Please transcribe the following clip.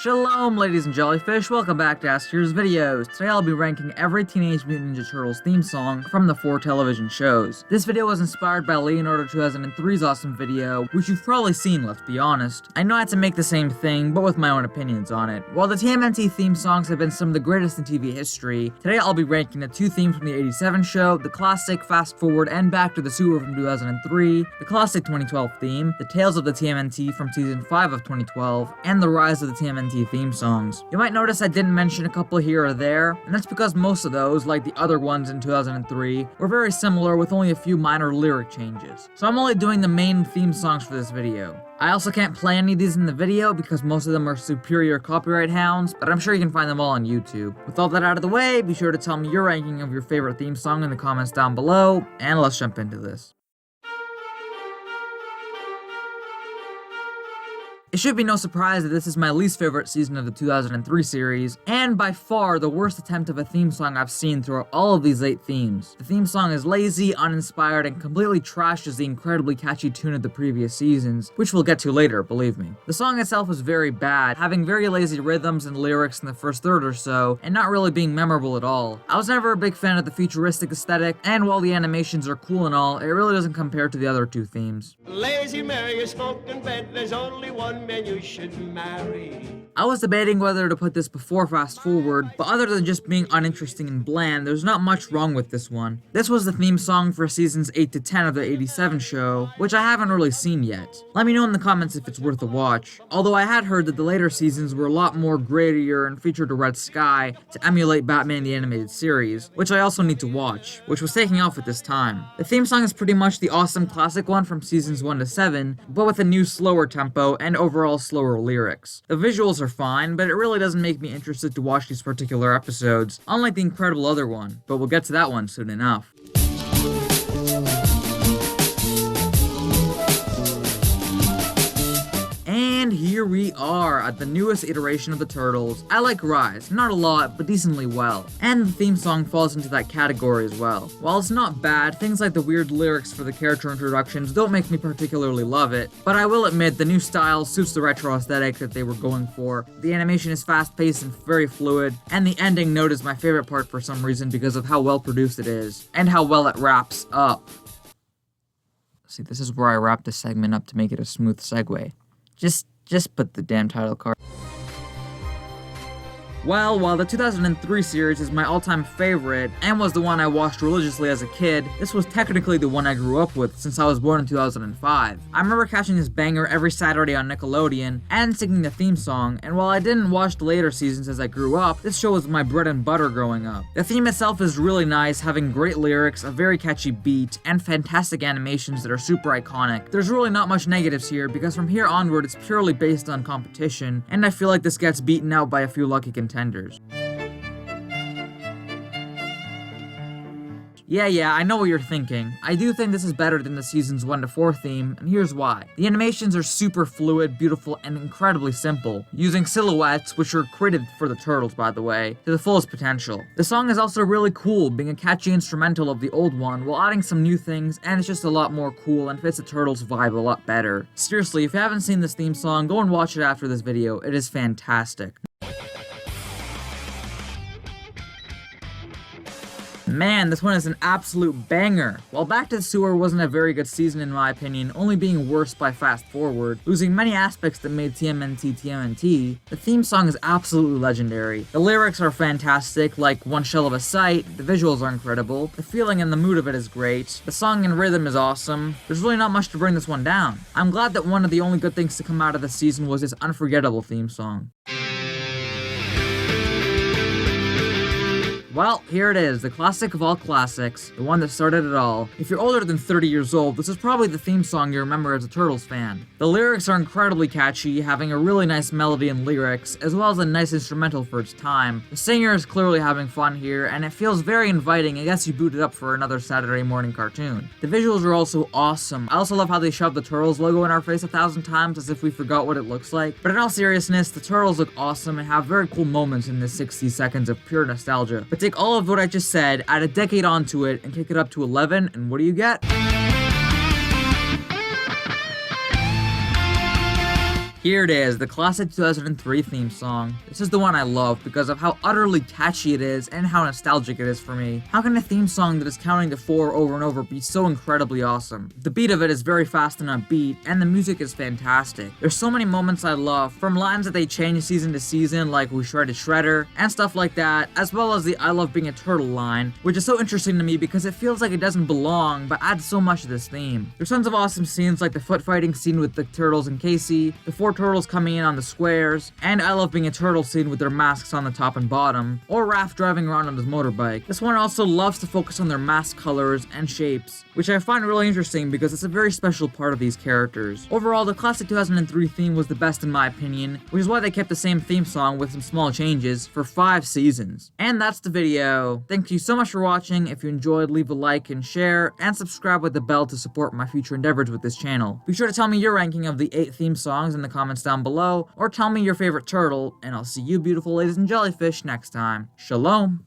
Shalom, ladies and jellyfish, welcome back to A.S.K's videos. Today I'll be ranking every Teenage Mutant Ninja Turtles theme song from the 4 television shows. This video was inspired by Leonardo 2003's awesome video, which you've probably seen, let's be honest. I know I had to make the same thing, but with my own opinions on it. While the TMNT theme songs have been some of the greatest in TV history, today I'll be ranking the 2 themes from the 87 show, the classic Fast Forward and Back to the Sewer from 2003, the classic 2012 theme, the Tales of the TMNT from season 5 of 2012, and the Rise of the TMNT theme songs. You might notice I didn't mention a couple here or there, and that's because most of those, like the other ones in 2003, were very similar with only a few minor lyric changes. So I'm only doing the main theme songs for this video. I also can't play any of these in the video because most of them are superior copyright hounds, but I'm sure you can find them all on YouTube. With all that out of the way, be sure to tell me your ranking of your favorite theme song in the comments down below, and let's jump into this. It should be no surprise that this is my least favorite season of the 2003 series, and by far the worst attempt of a theme song I've seen throughout all of these 8 themes. The theme song is lazy, uninspired, and completely trashes the incredibly catchy tune of the previous seasons, which we'll get to later, believe me. The song itself is very bad, having very lazy rhythms and lyrics in the first third or so, and not really being memorable at all. I was never a big fan of the futuristic aesthetic, and while the animations are cool and all, it really doesn't compare to the other 2 themes. Lazy Mary is smoked in bed, there's only one man you should marry. I was debating whether to put this before Fast Forward, but other than just being uninteresting and bland, there's not much wrong with this one. This was the theme song for seasons 8 to 10 of the 87 show, which I haven't really seen yet. Let me know in the comments if it's worth a watch. Although I had heard that the later seasons were a lot more grittier and featured a red sky to emulate Batman the Animated Series, which I also need to watch, which was taking off at this time. The theme song is pretty much the awesome classic one from seasons 1 to 7, but with a new slower tempo and overall slower lyrics. The visuals are fine, but it really doesn't make me interested to watch these particular episodes, unlike the incredible other one, but we'll get to that one soon enough. And here we are at the newest iteration of the Turtles. I like Rise, not a lot, but decently well. And the theme song falls into that category as well. While it's not bad, things like the weird lyrics for the character introductions don't make me particularly love it, but I will admit the new style suits the retro aesthetic that they were going for. The animation is fast-paced and very fluid, and the ending note is my favorite part for some reason because of how well produced it is, and how well it wraps up. See, this is where I wrap this segment up to make it a smooth segue. Just put the damn title card. Well, while the 2003 series is my all-time favorite, and was the one I watched religiously as a kid, this was technically the one I grew up with since I was born in 2005. I remember catching this banger every Saturday on Nickelodeon, and singing the theme song, and while I didn't watch the later seasons as I grew up, this show was my bread and butter growing up. The theme itself is really nice, having great lyrics, a very catchy beat, and fantastic animations that are super iconic. There's really not much negatives here, because from here onward it's purely based on competition, and I feel like this gets beaten out by a few lucky contenders. Yeah, I know what you're thinking. I do think this is better than the seasons 1 to 4 theme, and here's why. The animations are super fluid, beautiful, and incredibly simple, using silhouettes, which were created for the Turtles, by the way, to the fullest potential. The song is also really cool, being a catchy instrumental of the old one, while adding some new things, and it's just a lot more cool and fits the Turtles vibe a lot better. Seriously, if you haven't seen this theme song, go and watch it after this video. It is fantastic. Man, this one is an absolute banger. While Back to the Sewer wasn't a very good season in my opinion, only being worse by Fast Forward, losing many aspects that made TMNT, the theme song is absolutely legendary. The lyrics are fantastic, like One Shell of a Sight, the visuals are incredible, the feeling and the mood of it is great, the song and rhythm is awesome. There's really not much to bring this one down. I'm glad that one of the only good things to come out of this season was this unforgettable theme song. Well, here it is, the classic of all classics, the one that started it all. If you're older than 30 years old, this is probably the theme song you remember as a Turtles fan. The lyrics are incredibly catchy, having a really nice melody and lyrics, as well as a nice instrumental for its time. The singer is clearly having fun here, and it feels very inviting, I guess you boot it up for another Saturday morning cartoon. The visuals are also awesome. I also love how they shoved the Turtles logo in our face 1,000 times as if we forgot what it looks like. But in all seriousness, the Turtles look awesome and have very cool moments in this 60 seconds of pure nostalgia. But take all of what I just said, add a decade onto it, and kick it up to 11, and what do you get? Here it is, the classic 2003 theme song. This is the one I love because of how utterly catchy it is and how nostalgic it is for me. How can a theme song that is counting to 4 over and over be so incredibly awesome? The beat of it is very fast and upbeat, and the music is fantastic. There's so many moments I love, from lines that they change season to season like "We shredded Shredder" and stuff like that, as well as the "I love being a turtle" line, which is so interesting to me because it feels like it doesn't belong but adds so much to this theme. There's tons of awesome scenes like the foot fighting scene with the turtles and Casey, the 4 turtles coming in on the squares, and "I love being a turtle" scene with their masks on the top and bottom, or Raph driving around on his motorbike. This one also loves to focus on their mask colors and shapes, which I find really interesting because it's a very special part of these characters. Overall, the classic 2003 theme was the best in my opinion, which is why they kept the same theme song with some small changes for 5 seasons. And that's the video. Thank you so much for watching. If you enjoyed, leave a like and share, and subscribe with the bell to support my future endeavors with this channel. Be sure to tell me your ranking of the 8 theme songs in the comments down below, or tell me your favorite turtle, and I'll see you beautiful ladies and jellyfish next time. Shalom!